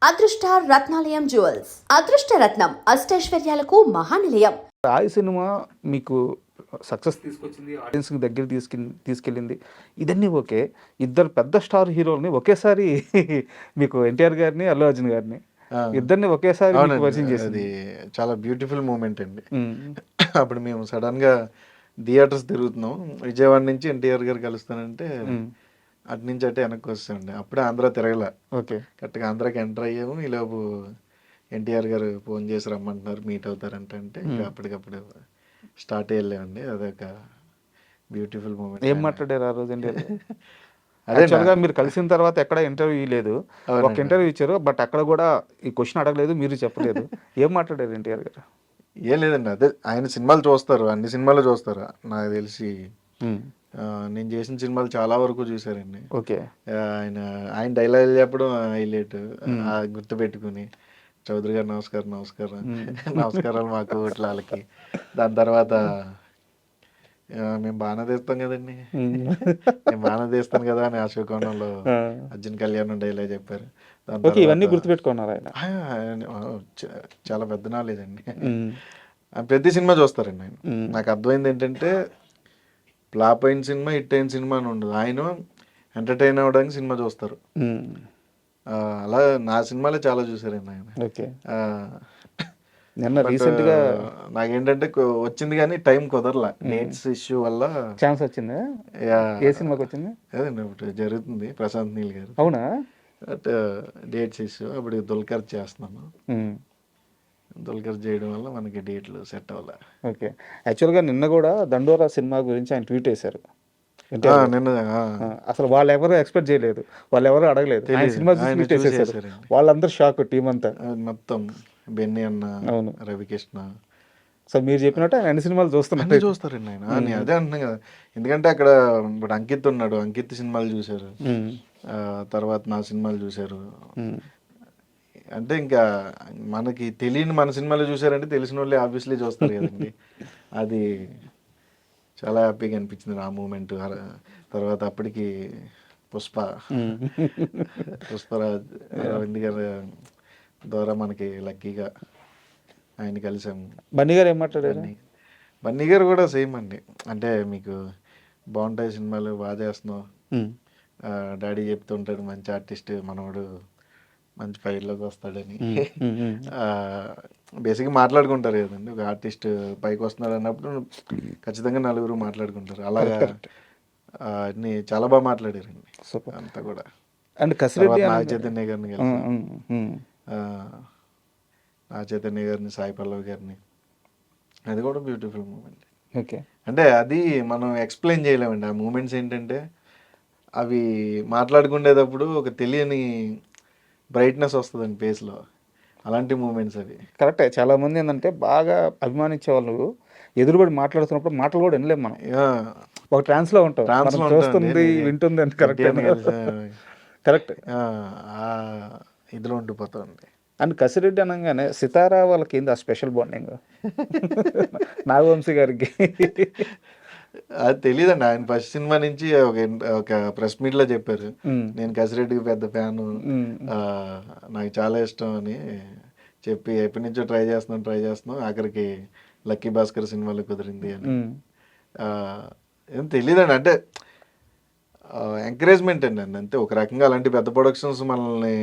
అదృష్ట రత్నాలయం జ్యువెల్స్ అదృష్ట రత్నం అష్టైశ్వర్యాలకు మహానిలయం. రాయి సినిమా మీకు సక్సెస్ తీసుకొచ్చింది, ఆడియన్స్కి దగ్గర తీసుకెళ్ళింది, ఇదన్నీ ఓకే. ఇద్దరు పెద్ద స్టార్ హీరోల్ని ఒకేసారి మీకు ఎన్టీఆర్ గారిని, అల్లు అర్జున్ గారిని ఇద్దరిని ఒకేసారి మీకు పరిచయం చేసింది. అది చాలా బ్యూటిఫుల్ మూమెంట్ అండి. అప్పుడు మేము సడన్గా థియేటర్స్ తిరుగుతున్నాం, విజయవాడ నుంచి ఎన్టీఆర్ గారు కలుస్తానంటే అటు నుంచి అటే వెనక్కి వస్తాండి. అప్పుడే ఆంధ్ర తిరగల, ఓకే, కరెక్ట్గా ఆంధ్రాకి ఎంటర్ అయ్యాము. ఈలోపు ఎన్టీఆర్ గారు ఫోన్ చేసి రమ్మంటున్నారు, మీట్ అవుతారంటే ఇంకా అప్పటికప్పుడు స్టార్ట్ అయ్యలేమండి. అదొక బ్యూటిఫుల్ మూమెంట్. ఏం మాట్లాడారు ఆ రోజు ఎన్టీఆర్? యాక్చువల్గా మీరు కలిసిన తర్వాత ఎక్కడ ఇంటర్వ్యూ లేదు, ఒక ఇంటర్వ్యూ ఇచ్చారు, బట్ అక్కడ కూడా ఈ క్వశ్చన్ అడగలేదు, మీరు చెప్పలేదు. ఏం మాట్లాడారు ఎన్టీఆర్ గారు? ఏం లేదండి, అదే ఆయన సినిమాలు చూస్తారు, అన్ని సినిమాలు చూస్తారు నాకు తెలిసి. నేను చేసిన సినిమాలు చాలా వరకు చూసారండి. ఓకే, ఆయన డైలాగ్ చెప్పడం హైలైట్ గుర్తు పెట్టుకుని, చౌదరి గారు నమస్కారం నమస్కారం నమస్కారాలు మాకు ఇట్లా వాళ్ళకి. దాని తర్వాత మేము బాగానే తీస్తాం కదండి, నేను బాగానే తీస్తాను కదా అని అశోకోణంలో అర్జున్ కళ్యాణ్ డైలాగ్ చెప్పారు. ఇవన్నీ గుర్తుపెట్టుకున్నారు ఆయన. చాలా పెద్ద నాలెడ్జ్ అండి. ప్రతి సినిమా చూస్తారండి ఆయన. నాకు అర్థమైంది ఏంటంటే, ఫ్లాప్ అయిన సినిమా, హిట్ అయిన సినిమా అని ఉండదు, ఆయన ఎంటర్టైన్ అవ్వడానికి సినిమా చూస్తారు. అలా నా సినిమాలే చాలా చూసారండి ఆయన. ఓకే, నిన్న రీసెంట్గా నాకేంటంటే వచ్చింది కానీ టైం కుదరలా, డేట్స్ ఇష్యూ వల్ల. ఛాన్స్ వచ్చిందా? ఏ సినిమాకి వచ్చింది? అదండి ఇప్పుడు జరుగుతుంది ప్రశాంత్ నీల్ గారు. అవునా? బట్ డేట్స్ ఇష్యూ, అప్పుడు దుల్కర్ చేస్తున్నాను. దుల్కర్ చేయడం వల్ల మనకి డేట్లు సెట్ అవ్వాలి. ఓకే, యాక్చువల్గా నిన్న కూడా దండోరా సినిమా గురించి ఆయన ట్వీట్ వేశారు. నిన్న అసలు వాళ్ళు ఎవరు ఎక్స్పెక్ట్ చేయలేదు, వాళ్ళు ఎవరు అడగలేదు, సినిమా వాళ్ళందరూ షాక్, టీం అంతా మొత్తం. బెన్నీ అన్న, అవును, రవికృష్ణ. సో మీరు చెప్పినట్టు ఆయన అన్ని సినిమాలు చూస్తున్నారు, చూస్తారండి ఆయన. అదే అంటున్నాను కదా, ఎందుకంటే అక్కడ ఇప్పుడు అంకిత్ ఉన్నాడు, అంకిత్ సినిమాలు చూశారు, తర్వాత నా సినిమాలు చూశారు. అంటే ఇంకా మనకి తెలియని మన సినిమాలు చూసారంటే తెలిసిన వాళ్ళే ఆబ్వియస్లీ చూస్తారు కదండి. అది చాలా హ్యాపీగా అనిపించింది ఆ మూమెంట్. తర్వాత అప్పటికి పుష్పరాజ్ రవీంద్ర గారి ద్వారా మనకి లక్కీగా ఆయన కలిసాము. బన్నీ గారు ఏం మాట్లాడారు? బన్నీ గారు కూడా సేమ్ అండి, అంటే మీకు బాగుంటాయి సినిమాలు, బాగా చేస్తున్నావు, డాడీ చెప్తుంటాడు మంచి ఆర్టిస్ట్ మనవాడు, మంచి ఫైల్లోకి వస్తాడని. బేసిక్గా మాట్లాడుకుంటారు కదండి, ఒక ఆర్టిస్ట్ పైకి వస్తున్నాడు అన్నప్పుడు ఖచ్చితంగా నలుగురు మాట్లాడుకుంటారు. అలాగా అన్ని చాలా బాగా మాట్లాడారండి అంతా కూడా. అండ్ కసిరెడ్డి నాగ చైతన్య గారిని కలిసి, నాగ చైతన్య గారిని, సాయి పల్లవి గారిని, అది కూడా బ్యూటిఫుల్ మూమెంట్. ఓకే, అంటే అది మనం ఎక్స్ప్లెయిన్ చేయలేమండి. ఆ మూమెంట్స్ ఏంటంటే అవి మాట్లాడుకునేటప్పుడు ఒక తెలియని బ్రైట్నెస్ వస్తుందండి ఫేస్లో, అలాంటి మూమెంట్స్ అవి. కరెక్టే. చాలా మంది ఏంటంటే బాగా అభిమానించే వాళ్ళు ఎదురుబడి మాట్లాడుతున్నప్పుడు మాటలు కూడా వినలేము మనం, ఒక ట్రాన్స్లో ఉంటాం, చూస్తుంది వింటుంది అంటే. కరెక్ట్ కరెక్ట్, ఇదిలో ఉండిపోతుంది. అండ్ కసిరెడ్డి అనగానే సితారా వాళ్ళకి ఏంది ఆ స్పెషల్ బాండింగ్ నాగవంశీ గారికి? అది తెలియదండి, ఆయన ఫస్ట్ సినిమా నుంచి ఒక ప్రెస్ మీట్ లో చెప్పారు, నేను కసిరెడ్డికి పెద్ద ఫ్యాను, నాకు చాలా ఇష్టం అని చెప్పి ఎప్పటి నుంచో ట్రై చేస్తున్నాం, ఆఖరికి లక్కీ భాస్కర్ సినిమాలో కుదిరింది అని. ఏం తెలియదండి, అంటే ఎంకరేజ్మెంట్ అండి అంతే. ఒక రకంగా అలాంటి పెద్ద ప్రొడక్షన్స్ మనల్ని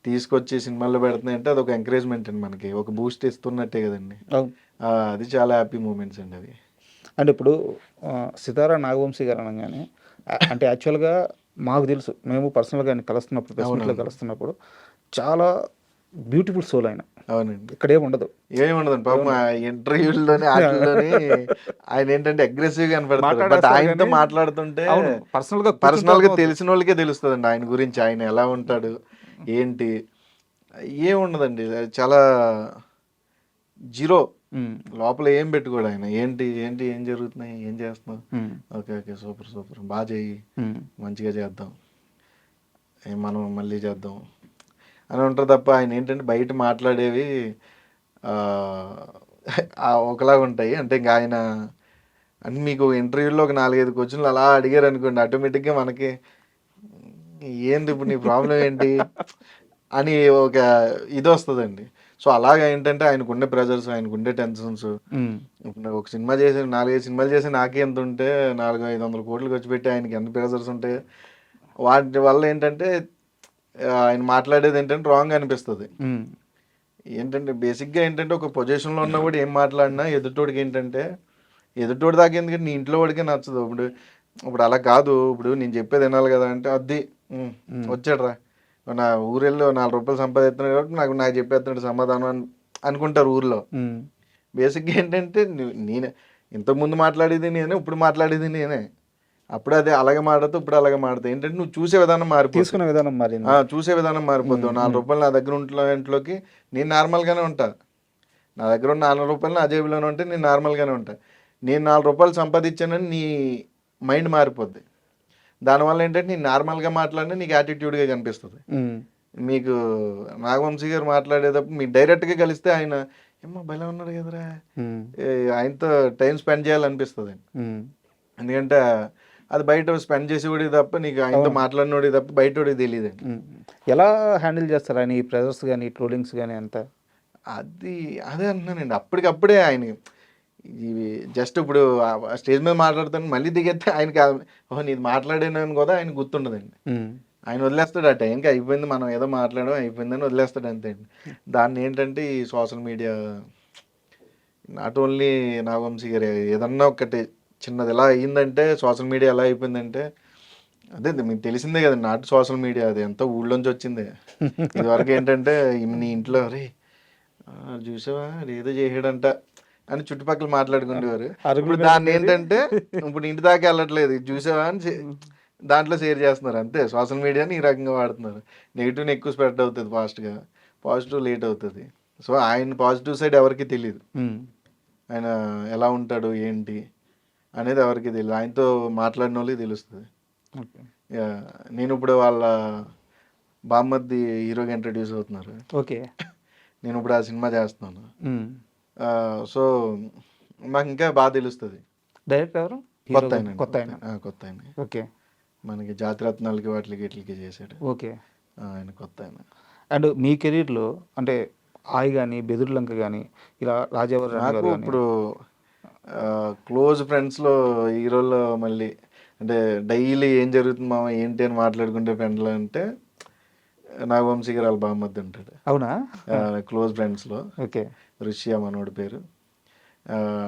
తీసుకొచ్చి సినిమాల్లో పెడుతున్నాయి అంటే అదొక ఎంకరేజ్మెంట్ అండి, మనకి ఒక బూస్ట్ ఇస్తున్నట్టే కదండి. అది చాలా హ్యాపీ మూమెంట్స్ అండి అది. అంటే ఇప్పుడు సితారా నాగవంశీ గారు అనగానే, అంటే యాక్చువల్గా మాకు తెలుసు, మేము పర్సనల్గా ఆయన కలుస్తున్నప్పుడు, ప్రెసిడెంట్లో కలుస్తున్నప్పుడు, చాలా బ్యూటిఫుల్ సోల్ ఆయన. అవునండి, ఇక్కడ ఏముండదు, ఏముండదండి పాపం. ఇంటర్వ్యూల్లోనే ఆటల్లోనే ఆయన ఏంటంటే అగ్రెసివ్ గా కనపడతారు, బట్ ఆయనతో మాట్లాడుతుంటే పర్సనల్ గా తెలిసిన వాళ్ళకే తెలుస్తుందండి ఆయన గురించి, ఆయన ఎలా ఉంటాడు ఏంటి. ఏముండదండి, చాలా జీరో, లోపల ఏం పెట్టుకోడు ఆయన. ఏంటి ఏంటి ఏం జరుగుతున్నాయి, ఏం చేస్తున్నావు, ఓకే ఓకే సూపర్ సూపర్, బాగా చెయ్యి, మంచిగా చేద్దాం, మనం మళ్ళీ చేద్దాం అని ఉంటారు తప్ప, ఆయన ఏంటంటే బయట మాట్లాడేవి ఒకలాగా ఉంటాయి. అంటే ఇంకా ఆయన అంటే మీకు ఇంటర్వ్యూలో ఒక 4-5 క్వశ్చన్లు అలా అడిగారు అనుకోండి, ఆటోమేటిక్గా మనకి ఏంది ఇప్పుడు నీ ప్రాబ్లం ఏంటి అని ఒక ఇది వస్తుందండి. సో అలాగా ఏంటంటే ఆయనకుండే ప్రెజర్స్, ఆయనకుండే టెన్షన్స్. ఒక సినిమా చేసి 4-5 సినిమాలు చేసి నాకే ఎంత ఉంటే 400-500 కోట్లు ఖర్చు పెట్టి ఆయనకి ఎంత ప్రెజర్స్ ఉంటాయి. వాటి వల్ల ఏంటంటే ఆయన మాట్లాడేది ఏంటంటే రాంగ్ అనిపిస్తుంది. ఏంటంటే బేసిక్గా ఏంటంటే ఒక పొజిషన్లో ఉన్నా కూడా ఏం మాట్లాడినా ఎదుటోడికి ఏంటంటే ఎదుటోడి దాకా ఎందుకంటే నీ ఇంట్లో వాడికే నచ్చదు. ఇప్పుడు అలా కాదు. ఇప్పుడు నేను చెప్పేది వినాలి కదా అంటే అది వచ్చాడు రా నా ఊరెళ్ళి 4 రూపాయలు సంపాదిస్తున్నాడు కాబట్టి నాకు చెప్పేస్తున్నాడు సమాధానం అనుకుంటారు ఊర్లో. బేసిక్గా ఏంటంటే నేనే ఇంతకుముందు మాట్లాడేది నేనే, ఇప్పుడు మాట్లాడేది నేనే. అప్పుడు అదే అలాగే మాట్లాడుతూ ఇప్పుడు అలాగే మాట్లాడుతా. ఏంటంటే నువ్వు చూసే విధానం మారిపోతుంది, తీసుకునే విధానం మారింది. చూసే విధానం మారిపోద్దు. 4 రూపాయలు నా దగ్గర ఇంట్లోకి నేను నార్మల్గానే ఉంటా. నా దగ్గర ఉన్న 4 రూపాయలు నా జేబులోనే ఉంటే నేను నార్మల్గానే ఉంటా. నేను 4 రూపాయలు సంపాదించానని నీ మైండ్ మారిపోద్ది. దానివల్ల ఏంటంటే నేను నార్మల్గా మాట్లాడినా నీకు యాటిట్యూడ్గా కనిపిస్తుంది. మీకు నాగవంశీ గారు మాట్లాడేటప్పుడు మీకు డైరెక్ట్గా కలిస్తే ఆయన ఏమో భలే ఉన్నాడు కదరా, ఆయనతో టైం స్పెండ్ చేయాలనిపిస్తుంది. ఎందుకంటే అది బయట స్పెండ్ చేసేవాడి తప్ప నీకు ఆయనతో మాట్లాడినోడి తప్ప బయటోడికి తెలియదు. ఎలా హ్యాండిల్ చేస్తారు ఆయన ఈ ప్రెజర్స్ కానీ ట్రోలింగ్స్ కానీ అంతా? అదే అంటున్నానండి. అప్పటికప్పుడే ఆయన ఇవి జస్ట్ ఇప్పుడు స్టేజ్ మీద మాట్లాడుతాను మళ్ళీ దిగేస్తే ఆయనకి నీది మాట్లాడాను కదా ఆయన గుర్తుండదండి. ఆయన వదిలేస్తాడు. ఆ టైంకి అయిపోయింది, మనం ఏదో మాట్లాడడం అయిపోయిందని వదిలేస్తాడు అంతే అండి. దాన్ని ఏంటంటే ఈ social media not only Nagavamsi గారు ఏదన్నా ఒకటి చిన్నది ఎలా అయ్యిందంటే సోషల్ మీడియా ఎలా అయిపోయిందంటే అదే మీకు తెలిసిందే కదా, నాటు సోషల్ మీడియా అది ఎంతో ఊళ్ళోంచి వచ్చిందే. ఇదివరకు ఏంటంటే నీ ఇంట్లో రే చూసావా ఏదో చేసాడంట అని చుట్టుపక్కల మాట్లాడుకునేవారు. ఇప్పుడు దాన్ని ఏంటంటే ఇప్పుడు ఇంటి దాకా వెళ్ళట్లేదు, చూసావా అని దాంట్లో షేర్ చేస్తున్నారు అంతే. సోషల్ మీడియాని ఈ రకంగా వాడుతున్నారు. నెగిటివ్ని ఎక్కువ స్ప్రెడ్ అవుతుంది ఫాస్ట్గా, పాజిటివ్ లేట్ అవుతుంది. సో ఆయన పాజిటివ్ సైడ్ ఎవరికి తెలియదు, ఆయన ఎలా ఉంటాడు ఏంటి అనేది ఎవరికి తెలియదు. ఆయనతో మాట్లాడిన వాళ్ళకి తెలుస్తుంది. నేను ఇప్పుడు వాళ్ళ బామ్మర్ది హీరోగా ఇంట్రడ్యూస్ అవుతున్నారు. ఓకే, నేను ఇప్పుడు ఆ సినిమా చేస్తున్నాను. సో మాకు ఇంకా బాగా తెలుస్తుంది. డైరెక్టర్ ఎవరు? కొత్త ఆయన. ఓకే, మనకి జాతిరత్నాలకి వాటికి చేశాడు. ఓకే, ఆయన కొత్త ఆయన. అండ్ మీ కెరీర్లో అంటే ఆయి కానీ బెదుర్లంక కానీ ఇలా రాజావారి నాకు ఇప్పుడు క్లోజ్ ఫ్రెండ్స్లో హీరోలో మళ్ళీ అంటే డైలీ ఏం జరుగుతుంది మామ ఏంటి అని మాట్లాడుకుంటే ఫ్రెండ్లో అంటే నాగవంశీ గారు వాళ్ళ బామ్మద్ది ఉంటాడు. అవునా? క్లోజ్ ఫ్రెండ్స్లో. ఓకే, ఋషియా మనోడి పేరు.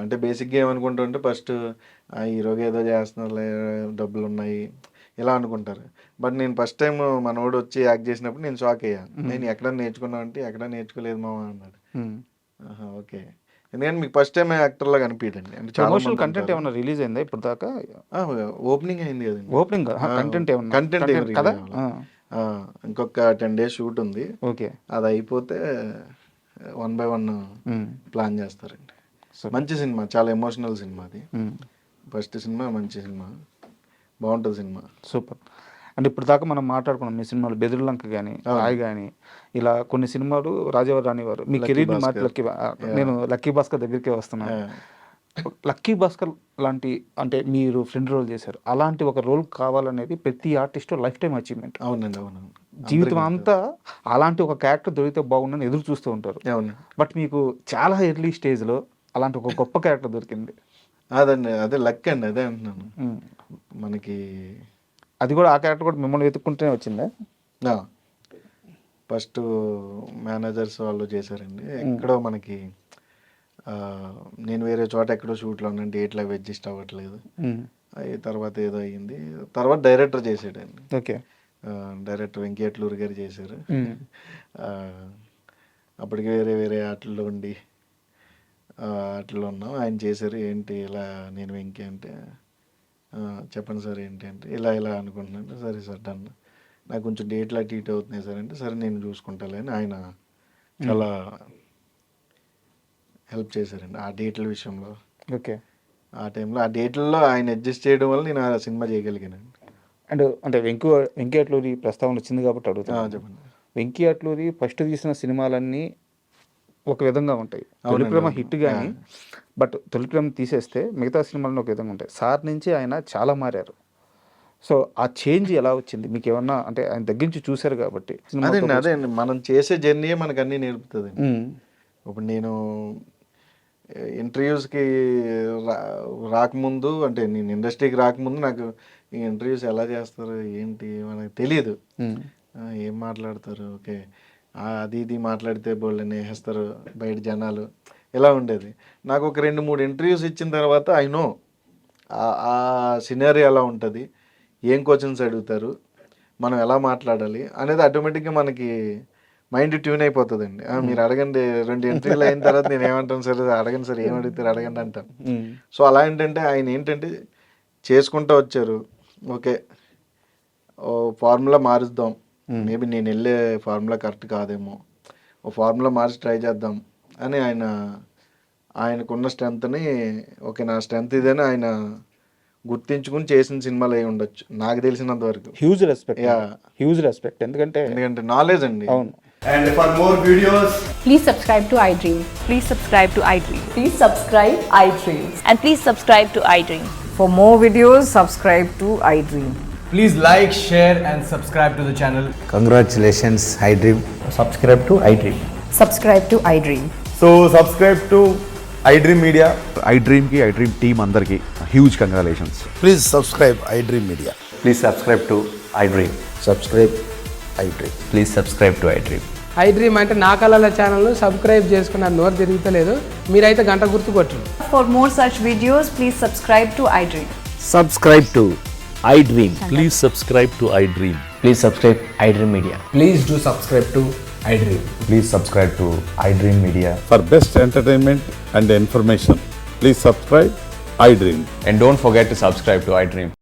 అంటే బేసిక్గా ఏమనుకుంటుంటే ఫస్ట్ హీరోగా ఏదో చేస్తున్నారు, డబ్బులు ఉన్నాయి ఇలా అనుకుంటారు. బట్ నేను ఫస్ట్ టైం మనోడు వచ్చి యాక్ట్ చేసినప్పుడు నేను షాక్ అయ్యాను. నేను ఎక్కడ నేర్చుకున్నా అంటే ఎక్కడ నేర్చుకోలేదు మామ అన్నాడు. ఓకే, ఎందుకంటే మీకు ఫస్ట్ టైం యాక్టర్లా కనిపించండి. అంటే ప్రమోషనల్ కంటెంట్ ఏమైనా రిలీజ్ అయిందా ఇప్పుడు దాకా? ఓపెనింగ్ అయింది కదండి. ఓపెనింగ్ కంటెంట్ కదా. ఇంకొక 10 days షూట్ ఉంది. ఓకే, అది అయిపోతే 1 by 1 ప్లాన్ చేస్తారండి. మంచి సినిమా, చాలా ఎమోషనల్ సినిమా అది. ఫస్ట్ సినిమా మంచి సినిమా, బాగుంటుంది సినిమా. సూపర్. అంటే ఇప్పుడు దాకా మనం మాట్లాడుకున్నాం మీ సినిమాలు బెదుర్లంక కానీ రాయ్ కానీ ఇలా కొన్ని సినిమాలు రాజావారు రానివారు మీ కెరీర్ని మార్చి నేను లక్కీ భాస్కర్ దగ్గరికే వస్తున్నాను. లక్కీ భాస్కర్ లాంటి అంటే మీరు ఫ్రెండ్ రోల్ చేశారు, అలాంటి ఒక రోల్ కావాలనేది ప్రతి ఆర్టిస్ట్ లైఫ్ టైం అచీవ్మెంట్. అవునండి. జీవితం అంతా అలాంటి ఒక క్యారెక్టర్ దొరికితే బాగుందని ఎదురు చూస్తూ ఉంటారు. బట్ మీకు చాలా ఎర్లీ స్టేజ్లో అలాంటి ఒక గొప్ప క్యారెక్టర్ దొరికింది. అదే లక్ అండి. అదే అంటున్నాను మనకి. అది కూడా ఆ క్యారెక్టర్ కూడా మిమ్మల్ని వెతుక్కుంటూనే వచ్చిందా? ఫస్ట్ మేనేజర్స్ వాళ్ళు చేశారండి. ఎక్కడో మనకి నేను వేరే చోట ఎక్కడో షూట్లో ఉన్నాను, డేట్లు అవి అడ్జస్ట్ అవ్వట్లేదు. అవి తర్వాత ఏదో అయ్యింది. తర్వాత డైరెక్టర్ చేసాడండి. ఓకే, డైరెక్టర్ వెంకటలూరు గారు చేశారు. అప్పటికి వేరే ఆటల్లో ఉండి ఆటల్లో ఉన్నాం. ఆయన చేశారు. ఏంటి ఇలా నేను వెంకీ అంటే చెప్పండి సార్ ఏంటి అంటే ఇలా అనుకుంటున్నాను. సరే సార్ డన్, నాకు కొంచెం డేట్లు అటు ఇటు అవుతున్నాయి సార్ అంటే సరే నేను చూసుకుంటాలే అని ఆయన చాలా హెల్ప్ చేశారండి ఆ డేట్ల విషయంలో. ఓకే, ఆ టైంలో ఆ డేట్లలో ఆయన అడ్జస్ట్ చేయడం వల్ల నేను ఆ సినిమా చేయగలిగానండి. అండ్ అంటే వెంకీ అట్లూరి ప్రస్తావన వచ్చింది కాబట్టి అడుగుతాను. చెప్పండి. వెంకీ అట్లూరి ఫస్ట్ తీసిన సినిమాలన్నీ ఒక విధంగా ఉంటాయి. తొలి ప్రేమ హిట్ కానీ, బట్ తొలి ప్రేమ తీసేస్తే మిగతా సినిమాలను ఒక విధంగా ఉంటాయి. సార్ నుంచి ఆయన చాలా మారారు. సో ఆ చేంజ్ ఎలా వచ్చింది మీకు ఏమన్నా అంటే ఆయన దగ్గర నుంచి చూశారు కాబట్టి అదే మనం చేసే జర్నీయే మనకు అన్నీ నేర్పుతుంది. ఇప్పుడు నేను ఇంటర్వ్యూస్కి రాకముందు, అంటే నేను ఇండస్ట్రీకి రాకముందు నాకు ఈ ఇంటర్వ్యూస్ ఎలా చేస్తారు ఏంటి మనకు తెలియదు. ఏం మాట్లాడతారు, ఓకే అది ఇది మాట్లాడితే బోళ్ళని వేస్తారు బయట జనాలు, ఇలా ఉండేది. నాకు ఒక 2-3 ఇంటర్వ్యూస్ ఇచ్చిన తర్వాత ఐ నో ఆ సినారీ ఎలా ఉంటుంది, ఏం క్వశ్చన్స్ అడుగుతారు, మనం ఎలా మాట్లాడాలి అనేది ఆటోమేటిక్గా మనకి మైండ్ ట్యూన్ అయిపోతుందండి. మీరు అడగండి, 2 ఇంటర్వ్యూలు అయిన తర్వాత నేను ఏమంటాను సార్, అడగండి సార్, ఏం అడుగుతారు అడగండి అంటాను. సో అలా ఏంటంటే ఆయన ఏంటంటే చేసుకుంటూ వచ్చారు, ఓకే ఓ ఫార్ములా మారుద్దాం, మేబీ నేను వెళ్ళే ఫార్ములా కరెక్ట్ కాదేమో, ఓ ఫార్ములా మార్చి ట్రై చేద్దాం అని ఆయనకున్న స్ట్రెంత్ని, ఓకే నా స్ట్రెంత్ ఇదని ఆయన గుర్తించుకుని చేసిన సినిమాలు అయి ఉండొచ్చు నాకు తెలిసినంత వరకు. హ్యూజ్ రెస్పెక్ట్ ఎందుకంటే నాలెడ్జ్ అండి. అవును. And for more videos, Please subscribe to iDream. Please subscribe to iDream. Please subscribe iDream. And please subscribe to iDream. For more videos, subscribe to iDream. please like, share, and subscribe to the channel. Congratulations, iDream. Subscribe to iDream. Subscribe to iDream. So subscribe to iDream Media. iDream की iDream team अंदर की huge congratulations. Please subscribe iDream Media. Please subscribe to iDream. Subscribe iDream. Please subscribe to iDream. iDream అంటే నా కళల ఛానల్ను subscribe చేసుకున్న నోరు తిరుగుతలేదు, మీరైతే గంట గుర్తు కొట్టండి. For more such videos, please subscribe to iDream. Subscribe to iDream. Please subscribe to iDream. Please subscribe iDream Media. Please do subscribe to iDream. Please subscribe to iDream Media. For best entertainment and information, please subscribe iDream. And don't forget to subscribe to iDream.